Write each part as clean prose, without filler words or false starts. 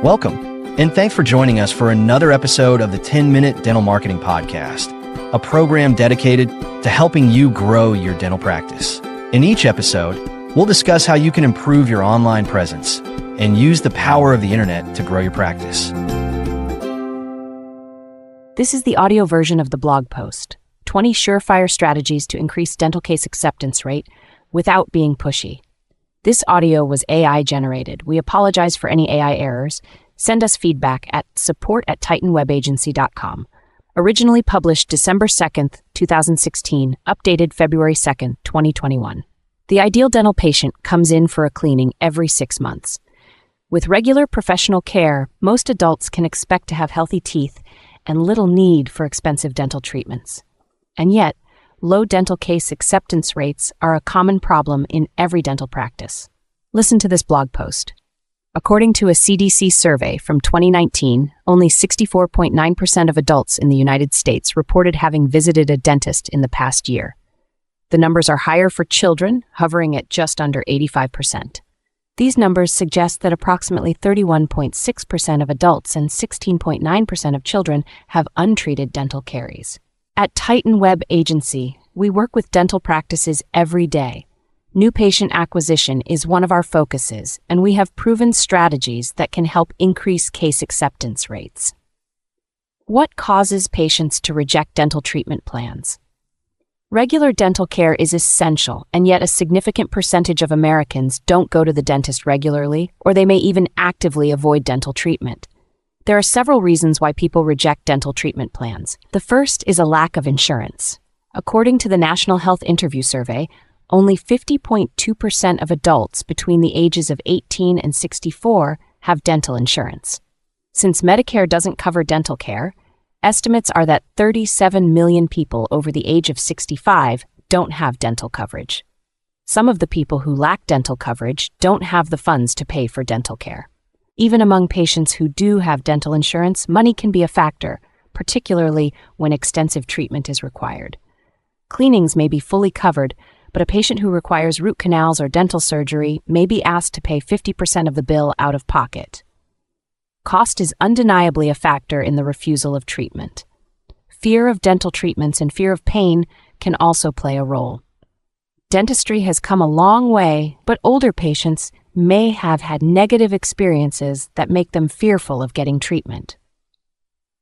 Welcome, and thanks for joining us for another episode of the 10-Minute Dental Marketing Podcast, a program dedicated to helping you grow your dental practice. In each episode, we'll discuss how you can improve your online presence and use the power of the internet to grow your practice. This is the audio version of the blog post, 20 Surefire Strategies to Increase Dental Case Acceptance Rate Without Being Pushy. This audio was AI generated. We apologize for any AI errors. Send us feedback at support@titanwebagency.com. Originally published December 2nd, 2016, updated February 2nd, 2021. The ideal dental patient comes in for a cleaning every 6 months. With regular professional care, most adults can expect to have healthy teeth and little need for expensive dental treatments. And yet, low dental case acceptance rates are a common problem in every dental practice. Listen to this blog post. According to a CDC survey from 2019, only 64.9% of adults in the United States reported having visited a dentist in the past year. The numbers are higher for children, hovering at just under 85%. These numbers suggest that approximately 31.6% of adults and 16.9% of children have untreated dental caries. At Titan Web Agency, we work with dental practices every day. New patient acquisition is one of our focuses, and we have proven strategies that can help increase case acceptance rates. What causes patients to reject dental treatment plans? Regular dental care is essential, and yet a significant percentage of Americans don't go to the dentist regularly, or they may even actively avoid dental treatment. There are several reasons why people reject dental treatment plans. The first is a lack of insurance. According to the National Health Interview Survey, only 50.2% of adults between the ages of 18 and 64 have dental insurance. Since Medicare doesn't cover dental care, estimates are that 37 million people over the age of 65 don't have dental coverage. Some of the people who lack dental coverage don't have the funds to pay for dental care. Even among patients who do have dental insurance, money can be a factor, particularly when extensive treatment is required. Cleanings may be fully covered, but a patient who requires root canals or dental surgery may be asked to pay 50% of the bill out of pocket. Cost is undeniably a factor in the refusal of treatment. Fear of dental treatments and fear of pain can also play a role. Dentistry has come a long way, but older patients may have had negative experiences that make them fearful of getting treatment.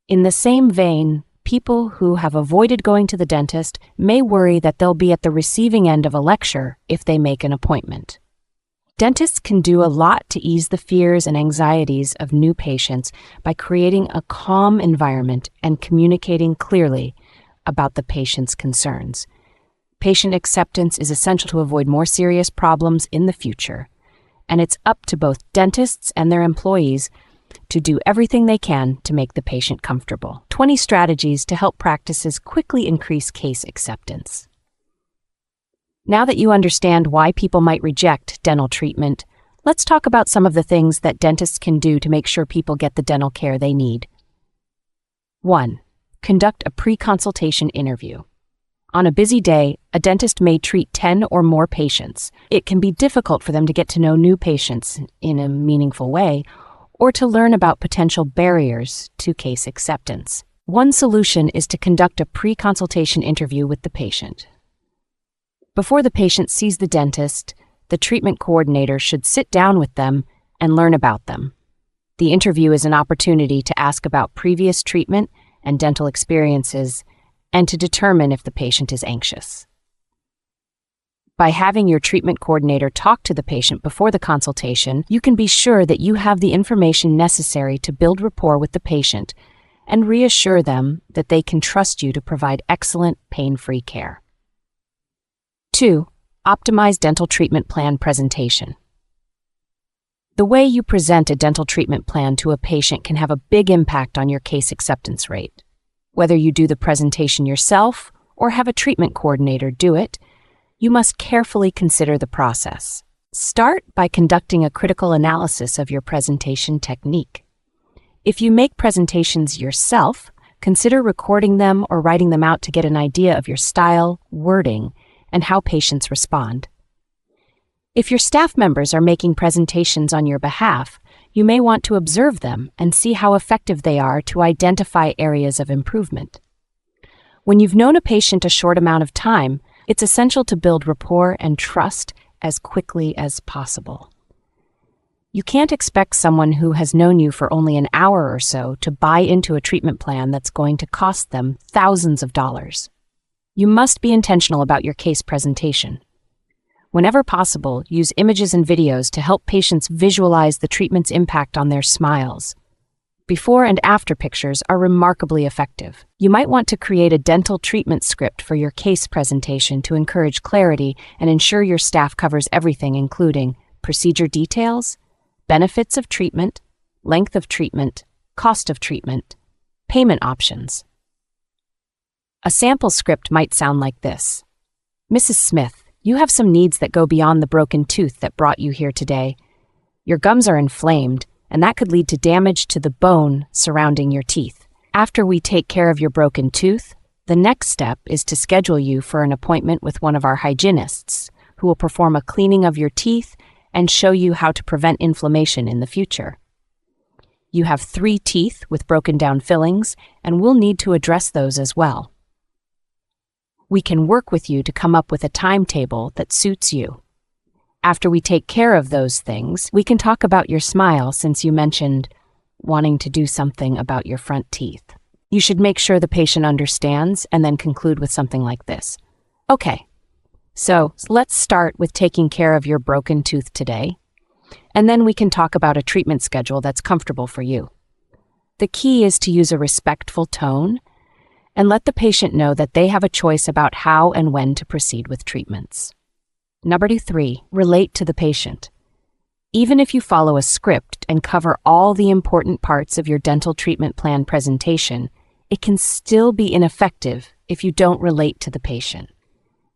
In the same vein, people who have avoided going to the dentist may worry that they'll be at the receiving end of a lecture if they make an appointment. Dentists can do a lot to ease the fears and anxieties of new patients by creating a calm environment and communicating clearly about the patient's concerns. Patient acceptance is essential to avoid more serious problems in the future, and it's up to both dentists and their employees to do everything they can to make the patient comfortable. 20 strategies to help practices quickly increase case acceptance. Now that you understand why people might reject dental treatment, let's talk about some of the things that dentists can do to make sure people get the dental care they need. 1. Conduct a pre-consultation interview. On a busy day, a dentist may treat 10 or more patients. It can be difficult for them to get to know new patients in a meaningful way or to learn about potential barriers to case acceptance. One solution is to conduct a pre-consultation interview with the patient. Before the patient sees the dentist, the treatment coordinator should sit down with them and learn about them. The interview is an opportunity to ask about previous treatment and dental experiences and to determine if the patient is anxious. By having your treatment coordinator talk to the patient before the consultation, you can be sure that you have the information necessary to build rapport with the patient and reassure them that they can trust you to provide excellent, pain-free care. 2. Optimize dental treatment plan presentation. The way you present a dental treatment plan to a patient can have a big impact on your case acceptance rate. Whether you do the presentation yourself or have a treatment coordinator do it, you must carefully consider the process. Start by conducting a critical analysis of your presentation technique. If you make presentations yourself, consider recording them or writing them out to get an idea of your style, wording, and how patients respond. If your staff members are making presentations on your behalf, You may want to observe them and see how effective they are to identify areas of improvement. When you've known a patient a short amount of time, it's essential to build rapport and trust as quickly as possible. You can't expect someone who has known you for only an hour or so to buy into a treatment plan that's going to cost them thousands of dollars. You must be intentional about your case presentation. Whenever possible, use images and videos to help patients visualize the treatment's impact on their smiles. Before and after pictures are remarkably effective. You might want to create a dental treatment script for your case presentation to encourage clarity and ensure your staff covers everything, including procedure details, benefits of treatment, length of treatment, cost of treatment, payment options. A sample script might sound like this. Mrs. Smith, you have some needs that go beyond the broken tooth that brought you here today. Your gums are inflamed, and that could lead to damage to the bone surrounding your teeth. After we take care of your broken tooth, the next step is to schedule you for an appointment with one of our hygienists, who will perform a cleaning of your teeth and show you how to prevent inflammation in the future. You have 3 teeth with broken down fillings, and we'll need to address those as well. We can work with you to come up with a timetable that suits you. After we take care of those things, we can talk about your smile, since you mentioned wanting to do something about your front teeth. You should make sure the patient understands and then conclude with something like this. Okay, so let's start with taking care of your broken tooth today, and then we can talk about a treatment schedule that's comfortable for you. The key is to use a respectful tone and let the patient know that they have a choice about how and when to proceed with treatments. Number 3, relate to the patient. Even if you follow a script and cover all the important parts of your dental treatment plan presentation, it can still be ineffective if you don't relate to the patient.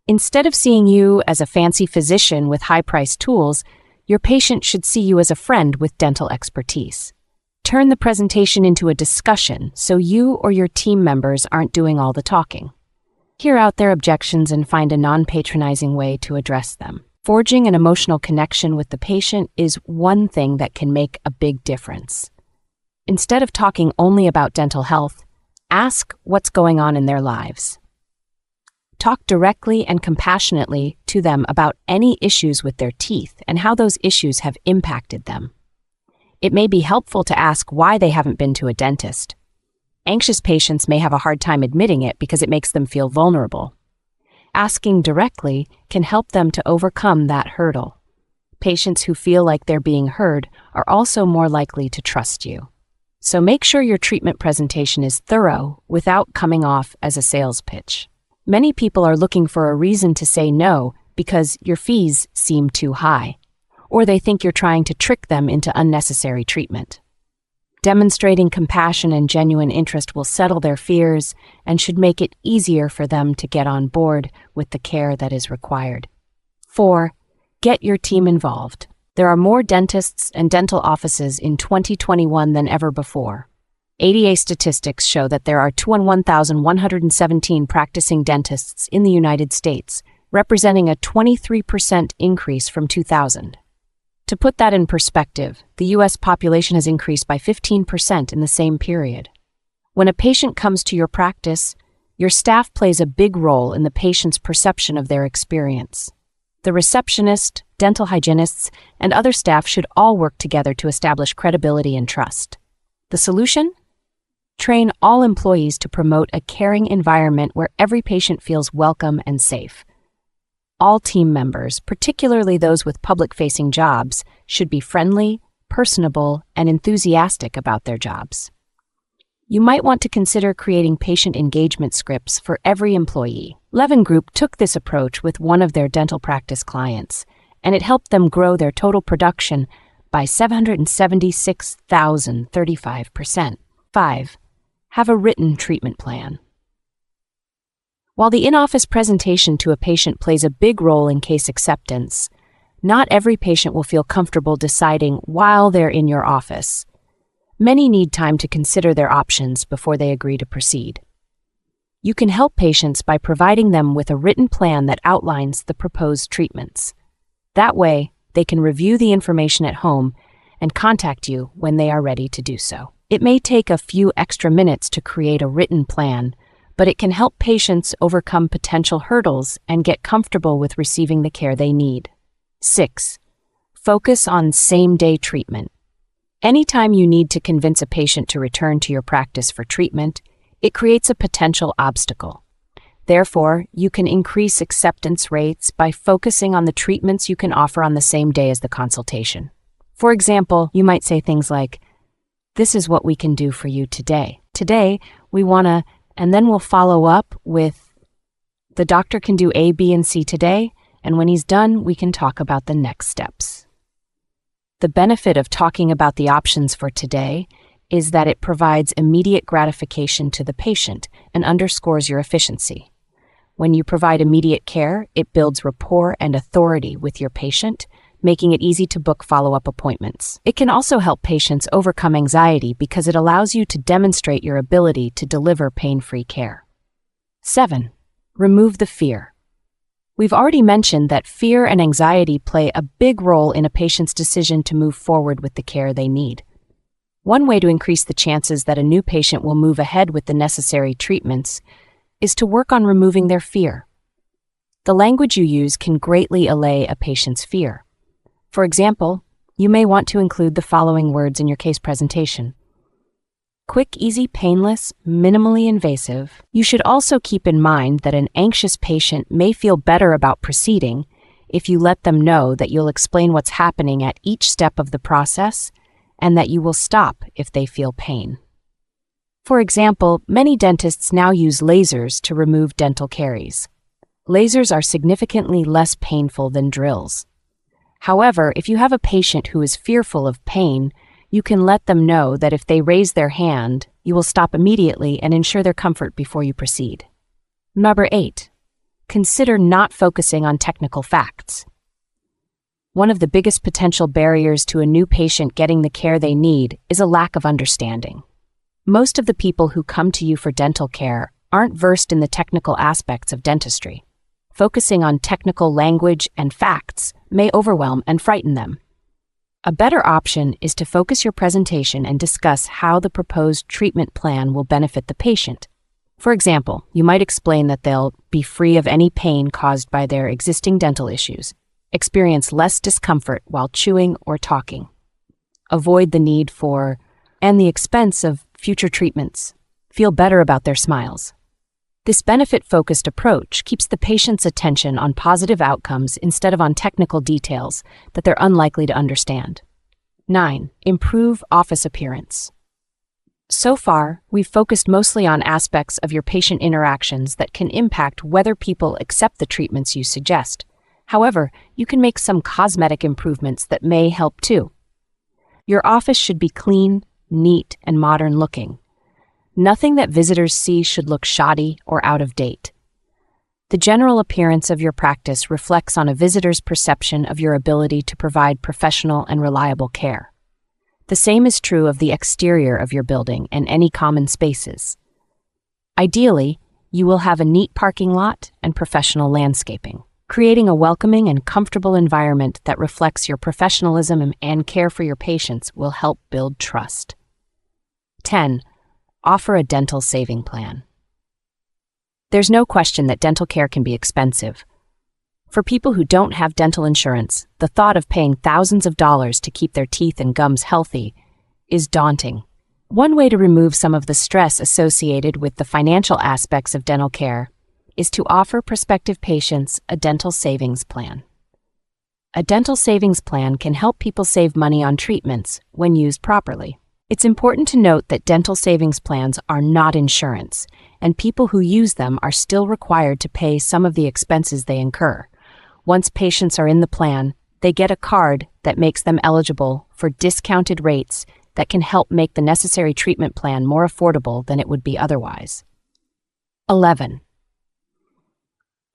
Instead of seeing you as a fancy physician with high-priced tools, your patient should see you as a friend with dental expertise. Turn the presentation into a discussion so you or your team members aren't doing all the talking. Hear out their objections and find a non-patronizing way to address them. Forging an emotional connection with the patient is one thing that can make a big difference. Instead of talking only about dental health, ask what's going on in their lives. Talk directly and compassionately to them about any issues with their teeth and how those issues have impacted them. It may be helpful to ask why they haven't been to a dentist. Anxious patients may have a hard time admitting it because it makes them feel vulnerable. Asking directly can help them to overcome that hurdle. Patients who feel like they're being heard are also more likely to trust you. So make sure your treatment presentation is thorough without coming off as a sales pitch. Many people are looking for a reason to say no because your fees seem too high, or they think you're trying to trick them into unnecessary treatment. Demonstrating compassion and genuine interest will settle their fears and should make it easier for them to get on board with the care that is required. 4. Get your team involved. There are more dentists and dental offices in 2021 than ever before. ADA statistics show that there are 1,117 practicing dentists in the United States, representing a 23% increase from 2000. To put that in perspective, the U.S. population has increased by 15% in the same period. When a patient comes to your practice, your staff plays a big role in the patient's perception of their experience. The receptionist, dental hygienists, and other staff should all work together to establish credibility and trust. The solution? Train all employees to promote a caring environment where every patient feels welcome and safe. All team members, particularly those with public-facing jobs, should be friendly, personable, and enthusiastic about their jobs. You might want to consider creating patient engagement scripts for every employee. Levin Group took this approach with one of their dental practice clients, and it helped them grow their total production by 776,035%. 5. Have a written treatment plan. While the in-office presentation to a patient plays a big role in case acceptance, not every patient will feel comfortable deciding while they're in your office. Many need time to consider their options before they agree to proceed. You can help patients by providing them with a written plan that outlines the proposed treatments. That way, they can review the information at home and contact you when they are ready to do so. It may take a few extra minutes to create a written plan, but it can help patients overcome potential hurdles and get comfortable with receiving the care they need. 6. Focus on same-day treatment. Anytime you need to convince a patient to return to your practice for treatment, it creates a potential obstacle. Therefore, you can increase acceptance rates by focusing on the treatments you can offer on the same day as the consultation. For example, you might say things like, "This is what we can do for you today. Today, we want to," and then we'll follow up with, "The doctor can do A, B, and C today, and when he's done, we can talk about the next steps." The benefit of talking about the options for today is that it provides immediate gratification to the patient and underscores your efficiency. When you provide immediate care, it builds rapport and authority with your patient, making it easy to book follow-up appointments. It can also help patients overcome anxiety because it allows you to demonstrate your ability to deliver pain-free care. 7. Remove the fear. We've already mentioned that fear and anxiety play a big role in a patient's decision to move forward with the care they need. One way to increase the chances that a new patient will move ahead with the necessary treatments is to work on removing their fear. The language you use can greatly allay a patient's fear. For example, you may want to include the following words in your case presentation: quick, easy, painless, minimally invasive. You should also keep in mind that an anxious patient may feel better about proceeding if you let them know that you'll explain what's happening at each step of the process and that you will stop if they feel pain. For example, many dentists now use lasers to remove dental caries. Lasers are significantly less painful than drills. However, if you have a patient who is fearful of pain, you can let them know that if they raise their hand, you will stop immediately and ensure their comfort before you proceed. Number 8. Consider not focusing on technical facts. One of the biggest potential barriers to a new patient getting the care they need is a lack of understanding. Most of the people who come to you for dental care aren't versed in the technical aspects of dentistry. Focusing on technical language and facts may overwhelm and frighten them. A better option is to focus your presentation and discuss how the proposed treatment plan will benefit the patient. For example, you might explain that they'll be free of any pain caused by their existing dental issues, experience less discomfort while chewing or talking, avoid the need for and the expense of future treatments, feel better about their smiles. This benefit-focused approach keeps the patient's attention on positive outcomes instead of on technical details that they're unlikely to understand. 9. Improve office appearance. So far, we've focused mostly on aspects of your patient interactions that can impact whether people accept the treatments you suggest. However, you can make some cosmetic improvements that may help too. Your office should be clean, neat, and modern-looking. Nothing that visitors see should look shoddy or out of date. The general appearance of your practice reflects on a visitor's perception of your ability to provide professional and reliable care. The same is true of the exterior of your building and any common spaces. Ideally, you will have a neat parking lot and professional landscaping. Creating a welcoming and comfortable environment that reflects your professionalism and care for your patients will help build trust. 10. Offer a dental saving plan. There's no question that dental care can be expensive. For people who don't have dental insurance, the thought of paying thousands of dollars to keep their teeth and gums healthy is daunting. One way to remove some of the stress associated with the financial aspects of dental care is to offer prospective patients a dental savings plan. A dental savings plan can help people save money on treatments when used properly. It's important to note that dental savings plans are not insurance, and people who use them are still required to pay some of the expenses they incur. Once patients are in the plan, they get a card that makes them eligible for discounted rates that can help make the necessary treatment plan more affordable than it would be otherwise. 11.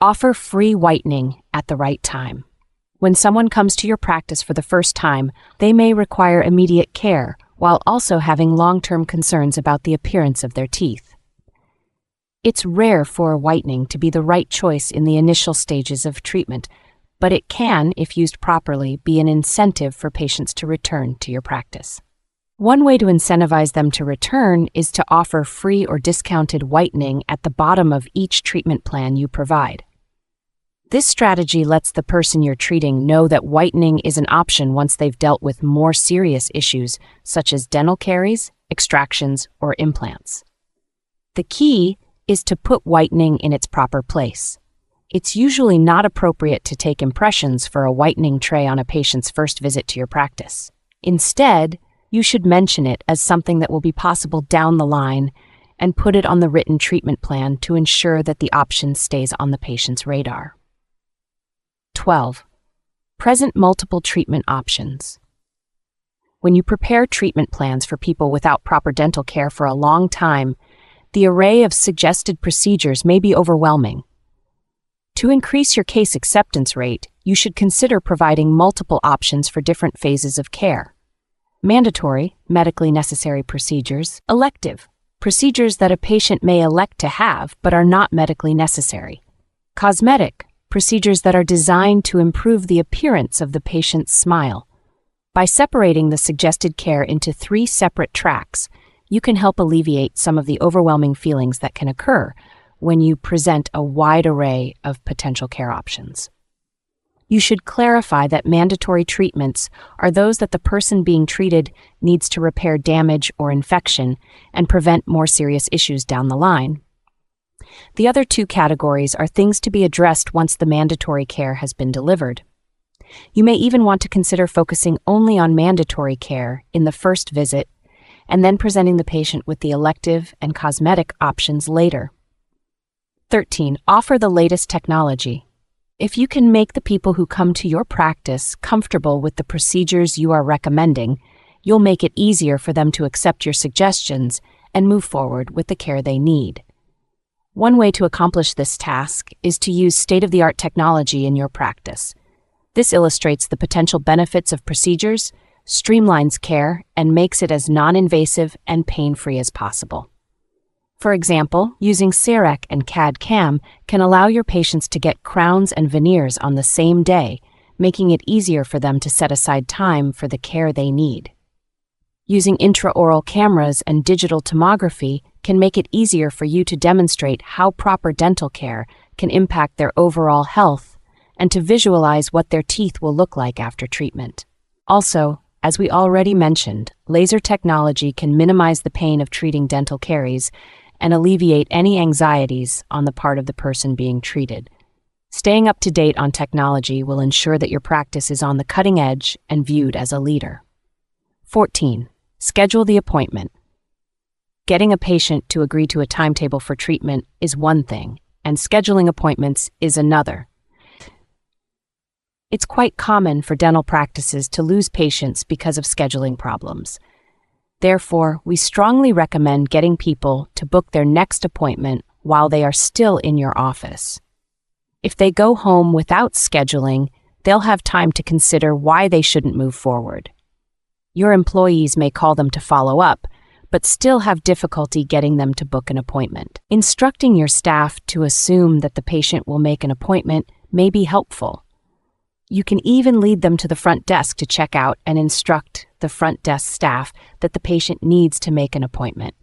Offer free whitening at the right time. When someone comes to your practice for the first time, they may require immediate care while also having long-term concerns about the appearance of their teeth. It's rare for whitening to be the right choice in the initial stages of treatment, but it can, if used properly, be an incentive for patients to return to your practice. One way to incentivize them to return is to offer free or discounted whitening at the bottom of each treatment plan you provide. This strategy lets the person you're treating know that whitening is an option once they've dealt with more serious issues such as dental caries, extractions, or implants. The key is to put whitening in its proper place. It's usually not appropriate to take impressions for a whitening tray on a patient's first visit to your practice. Instead, you should mention it as something that will be possible down the line and put it on the written treatment plan to ensure that the option stays on the patient's radar. 12. Present multiple treatment options. When you prepare treatment plans for people without proper dental care for a long time, the array of suggested procedures may be overwhelming. To increase your case acceptance rate, you should consider providing multiple options for different phases of care. Mandatory, medically necessary procedures. Elective, procedures that a patient may elect to have but are not medically necessary. Cosmetic, procedures that are designed to improve the appearance of the patient's smile. By separating the suggested care into 3 separate tracks, you can help alleviate some of the overwhelming feelings that can occur when you present a wide array of potential care options. You should clarify that mandatory treatments are those that the person being treated needs to repair damage or infection and prevent more serious issues down the line. The other 2 categories are things to be addressed once the mandatory care has been delivered. You may even want to consider focusing only on mandatory care in the first visit and then presenting the patient with the elective and cosmetic options later. 13. Offer the latest technology. If you can make the people who come to your practice comfortable with the procedures you are recommending, you'll make it easier for them to accept your suggestions and move forward with the care they need. One way to accomplish this task is to use state-of-the-art technology in your practice. This illustrates the potential benefits of procedures, streamlines care, and makes it as non-invasive and pain-free as possible. For example, using CEREC and CAD/CAM can allow your patients to get crowns and veneers on the same day, making it easier for them to set aside time for the care they need. Using intraoral cameras and digital tomography can make it easier for you to demonstrate how proper dental care can impact their overall health and to visualize what their teeth will look like after treatment. Also, as we already mentioned, laser technology can minimize the pain of treating dental caries and alleviate any anxieties on the part of the person being treated. Staying up to date on technology will ensure that your practice is on the cutting edge and viewed as a leader. 14. Schedule the appointment. Getting a patient to agree to a timetable for treatment is one thing, and scheduling appointments is another. It's quite common for dental practices to lose patients because of scheduling problems. Therefore, we strongly recommend getting people to book their next appointment while they are still in your office. If they go home without scheduling, they'll have time to consider why they shouldn't move forward. Your employees may call them to follow up, but still have difficulty getting them to book an appointment. Instructing your staff to assume that the patient will make an appointment may be helpful. You can even lead them to the front desk to check out and instruct the front desk staff that the patient needs to make an appointment.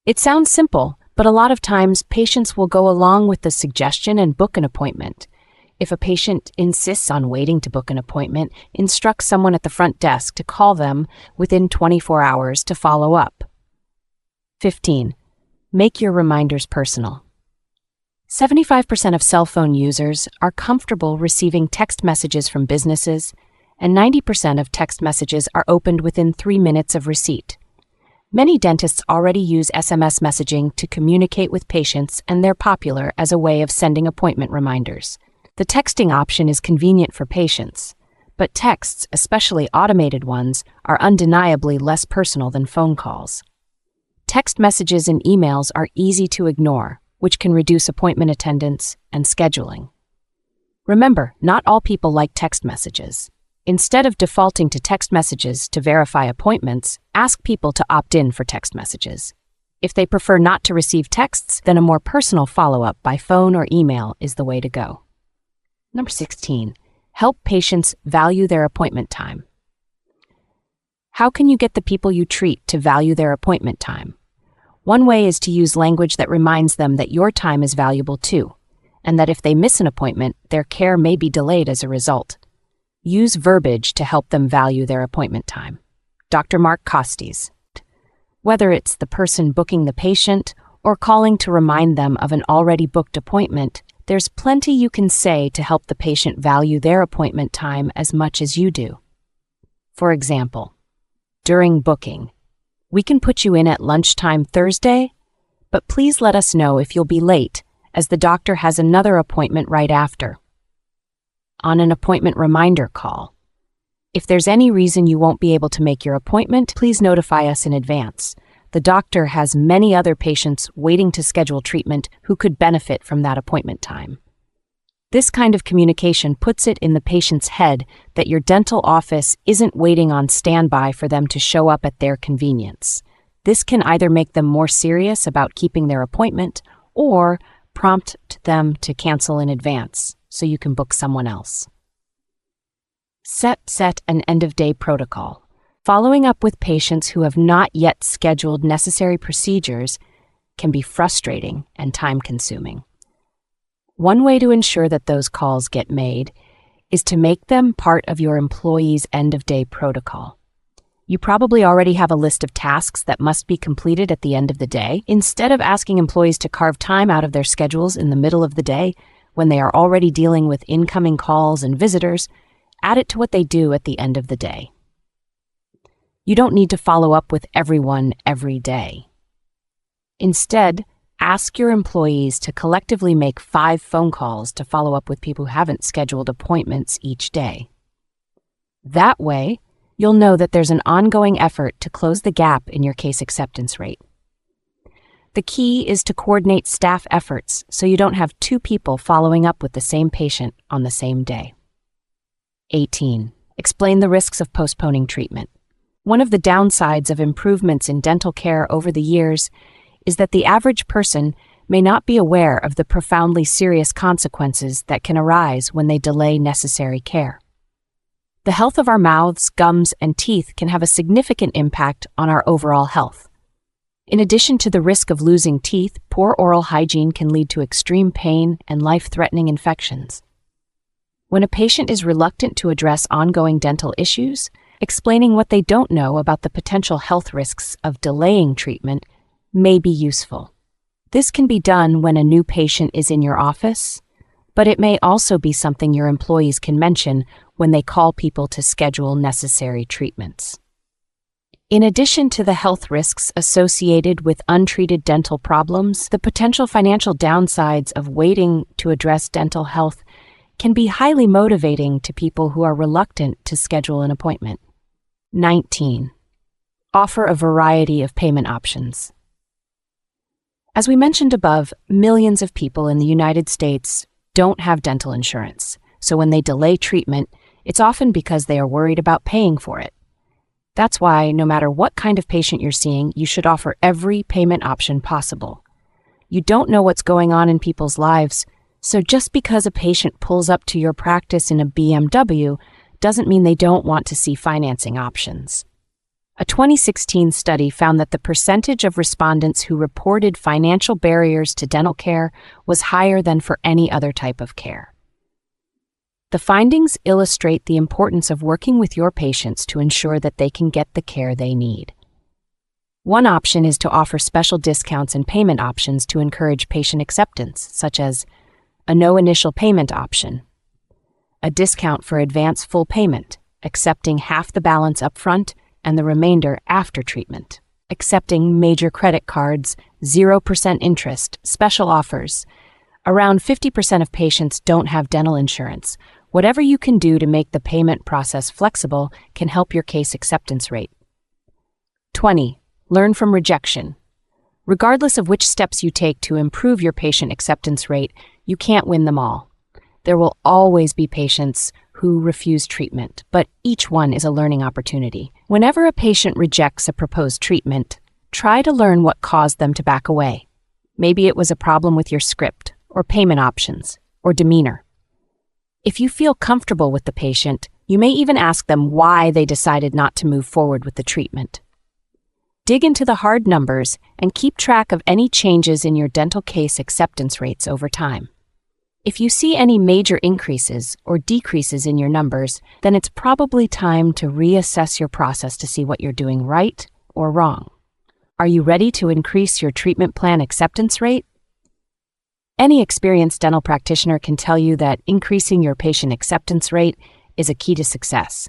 It sounds simple, but a lot of times patients will go along with the suggestion and book an appointment. If a patient insists on waiting to book an appointment, instruct someone at the front desk to call them within 24 hours to follow up. 15. Make your reminders personal. 75% of cell phone users are comfortable receiving text messages from businesses, and 90% of text messages are opened within 3 minutes of receipt. Many dentists already use SMS messaging to communicate with patients, and they're popular as a way of sending appointment reminders. The texting option is convenient for patients, but texts, especially automated ones, are undeniably less personal than phone calls. Text messages and emails are easy to ignore, which can reduce appointment attendance and scheduling. Remember, not all people like text messages. Instead of defaulting to text messages to verify appointments, ask people to opt in for text messages. If they prefer not to receive texts, then a more personal follow-up by phone or email is the way to go. Number 16, help patients value their appointment time. How can you get the people you treat to value their appointment time? One way is to use language that reminds them that your time is valuable too, and that if they miss an appointment, their care may be delayed as a result. Use verbiage to help them value their appointment time. Dr. Mark Costes. Whether it's the person booking the patient or calling to remind them of an already booked appointment, there's plenty you can say to help the patient value their appointment time as much as you do. For example, during booking, we can put you in at lunchtime Thursday, but please let us know if you'll be late, as the doctor has another appointment right after. On an appointment reminder call, if there's any reason you won't be able to make your appointment, please notify us in advance. The doctor has many other patients waiting to schedule treatment who could benefit from that appointment time. This kind of communication puts it in the patient's head that your dental office isn't waiting on standby for them to show up at their convenience. This can either make them more serious about keeping their appointment or prompt them to cancel in advance so you can book someone else. Set an end-of-day protocol. Following up with patients who have not yet scheduled necessary procedures can be frustrating and time-consuming. One way to ensure that those calls get made is to make them part of your employee's end-of-day protocol. You probably already have a list of tasks that must be completed at the end of the day. Instead of asking employees to carve time out of their schedules in the middle of the day when they are already dealing with incoming calls and visitors, add it to what they do at the end of the day. You don't need to follow up with everyone every day. Instead, ask your employees to collectively make 5 phone calls to follow up with people who haven't scheduled appointments each day. That way, you'll know that there's an ongoing effort to close the gap in your case acceptance rate. The key is to coordinate staff efforts so you don't have 2 people following up with the same patient on the same day. 18. Explain the risks of postponing treatment. One of the downsides of improvements in dental care over the years is that the average person may not be aware of the profoundly serious consequences that can arise when they delay necessary care. The health of our mouths, gums, and teeth can have a significant impact on our overall health. In addition to the risk of losing teeth, poor oral hygiene can lead to extreme pain and life-threatening infections. When a patient is reluctant to address ongoing dental issues, explaining what they don't know about the potential health risks of delaying treatment may be useful. This can be done when a new patient is in your office, but it may also be something your employees can mention when they call people to schedule necessary treatments. In addition to the health risks associated with untreated dental problems, the potential financial downsides of waiting to address dental health can be highly motivating to people who are reluctant to schedule an appointment. 19. Offer a variety of payment options. As we mentioned above, millions of people in the United States don't have dental insurance, so when they delay treatment, it's often because they are worried about paying for it. That's why, no matter what kind of patient you're seeing, you should offer every payment option possible. You don't know what's going on in people's lives, so just because a patient pulls up to your practice in a BMW doesn't mean they don't want to see financing options. A 2016 study found that the percentage of respondents who reported financial barriers to dental care was higher than for any other type of care. The findings illustrate the importance of working with your patients to ensure that they can get the care they need. One option is to offer special discounts and payment options to encourage patient acceptance, such as a no initial payment option, a discount for advance full payment, accepting half the balance upfront and the remainder after treatment, accepting major credit cards, 0% interest, special offers. Around 50% of patients don't have dental insurance. Whatever you can do to make the payment process flexible can help your case acceptance rate. 20. Learn from rejection. Regardless of which steps you take to improve your patient acceptance rate, you can't win them all. There will always be patients who refuse treatment, but each one is a learning opportunity. Whenever a patient rejects a proposed treatment, try to learn what caused them to back away. Maybe it was a problem with your script, or payment options, or demeanor. If you feel comfortable with the patient, you may even ask them why they decided not to move forward with the treatment. Dig into the hard numbers and keep track of any changes in your dental case acceptance rates over time. If you see any major increases or decreases in your numbers, then it's probably time to reassess your process to see what you're doing right or wrong. Are you ready to increase your treatment plan acceptance rate? Any experienced dental practitioner can tell you that increasing your patient acceptance rate is a key to success.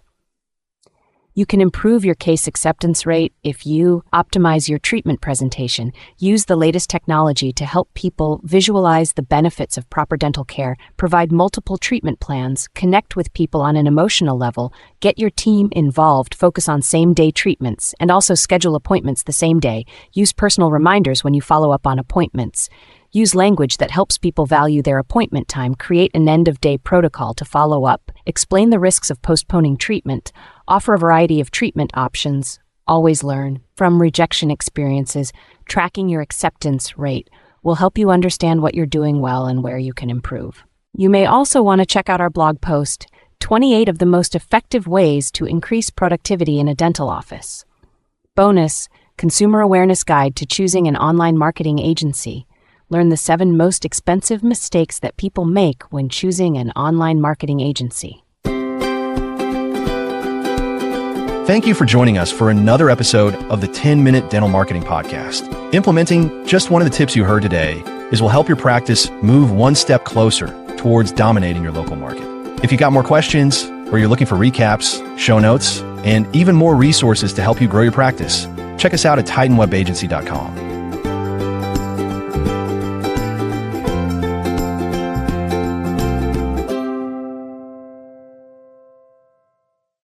You can improve your case acceptance rate if you optimize your treatment presentation, use the latest technology to help people visualize the benefits of proper dental care, provide multiple treatment plans, connect with people on an emotional level, get your team involved, focus on same-day treatments, and also schedule appointments the same day. Use personal reminders when you follow up on appointments. Use language that helps people value their appointment time, create an end-of-day protocol to follow up, explain the risks of postponing treatment, offer a variety of treatment options, always learn from rejection experiences. Tracking your acceptance rate will help you understand what you're doing well and where you can improve. You may also want to check out our blog post, 28 of the most effective ways to increase productivity in a dental office. Bonus, Consumer Awareness Guide to Choosing an Online Marketing Agency. Learn the 7 most expensive mistakes that people make when choosing an online marketing agency. Thank you for joining us for another episode of the 10-Minute Dental Marketing Podcast. Implementing just one of the tips you heard today will help your practice move one step closer towards dominating your local market. If you got more questions or you're looking for recaps, show notes, and even more resources to help you grow your practice, check us out at titanwebagency.com.